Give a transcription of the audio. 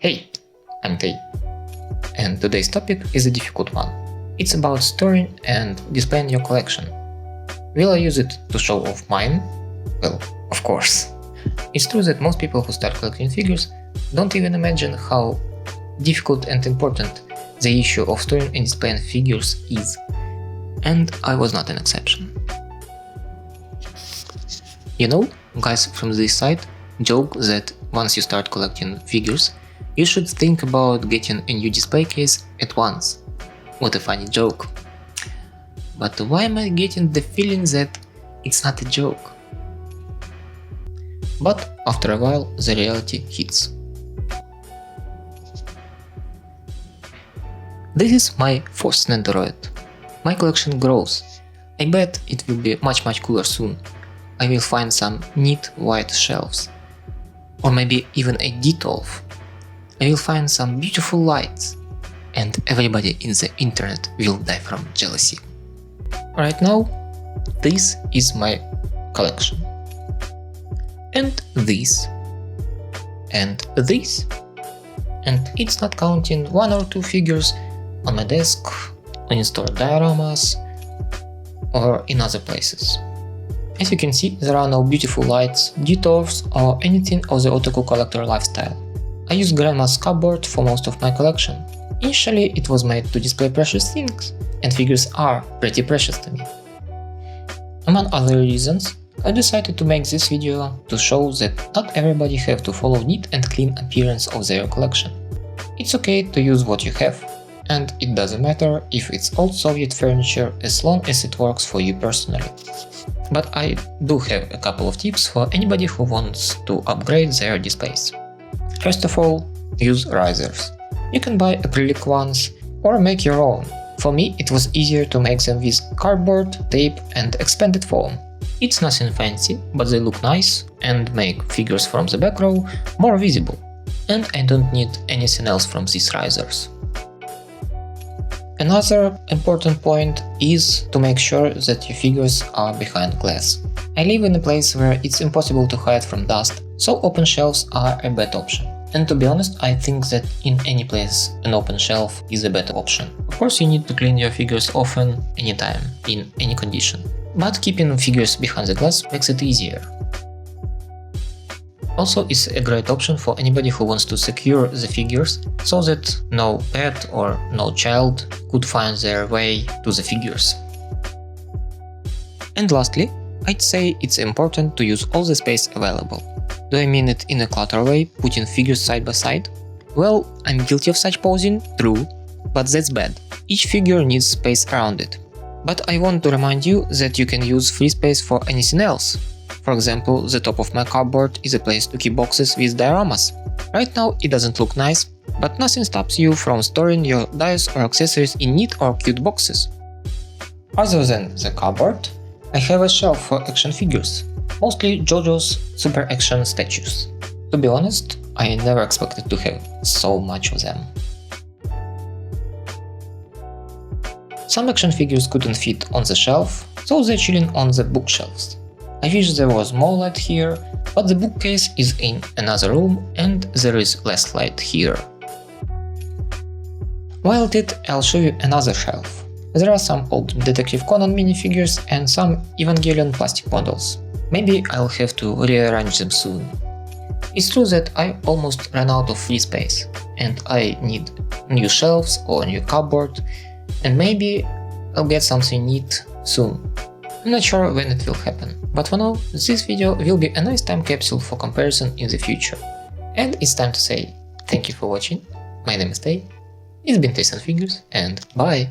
Hey, I'm Tay, and today's topic is a difficult one. It's about storing and displaying your collection. Will I use it to show off mine? Well, of course. It's true that most people who start collecting figures don't even imagine how difficult and important the issue of storing and displaying figures is, and I was not an exception. You know, guys from this site joke that once you start collecting figures, you should think about getting a new display case at once. What a funny joke. But why am I getting the feeling that it's not a joke? But after a while, the reality hits. This is my first nendoroid. My collection grows. I bet it will be much cooler soon. I will find some neat white shelves. Or maybe even a D12. I will find some beautiful lights. And everybody in the internet will die from jealousy. Right now, this is my collection. And this. And this. And it's not counting one or two figures on my desk, on in-store dioramas, or in other places. As you can see, there are no beautiful lights, detours, or anything of the otaku collector lifestyle. I use grandma's cupboard for most of my collection. Initially, it was made to display precious things, and figures are pretty precious to me. Among other reasons, I decided to make this video to show that not everybody have to follow neat and clean appearance of their collection. It's okay to use what you have, and it doesn't matter if it's old Soviet furniture as long as it works for you personally. But I do have a couple of tips for anybody who wants to upgrade their displays. First of all, use risers. You can buy acrylic ones or make your own. For me, it was easier to make them with cardboard, tape and expanded foam. It's nothing fancy, but they look nice and make figures from the back row more visible. And I don't need anything else from these risers. Another important point is to make sure that your figures are behind glass. I live in a place where it's impossible to hide from dust, so open shelves are a bad option. And to be honest, I think that in any place an open shelf is a better option. Of course, you need to clean your figures often, anytime, in any condition. But keeping figures behind the glass makes it easier. Also, it's a great option for anybody who wants to secure the figures so that no pet or no child could find their way to the figures. And lastly, I'd say it's important to use all the space available. Do I mean it in a clutter way, putting figures side by side? Well, I'm guilty of such posing, true, but that's bad. Each figure needs space around it. But I want to remind you that you can use free space for anything else. For example, the top of my cupboard is a place to keep boxes with dioramas. Right now it doesn't look nice, but nothing stops you from storing your dios or accessories in neat or cute boxes. Other than the cupboard, I have a shelf for action figures, mostly JoJo's Super Action statues. To be honest, I never expected to have so much of them. Some action figures couldn't fit on the shelf, so they're chilling on the bookshelves. I wish there was more light here, but the bookcase is in another room and there is less light here. While at it, I'll show you another shelf. There are some old Detective Conan minifigures and some Evangelion plastic models. Maybe I'll have to rearrange them soon. It's true that I almost ran out of free space, and I need new shelves or a new cupboard, and maybe I'll get something neat soon. I'm not sure when it will happen, but for now, this video will be a nice time capsule for comparison in the future. And it's time to say thank you for watching, my name is Tay, it's been Teisson Figures, and bye!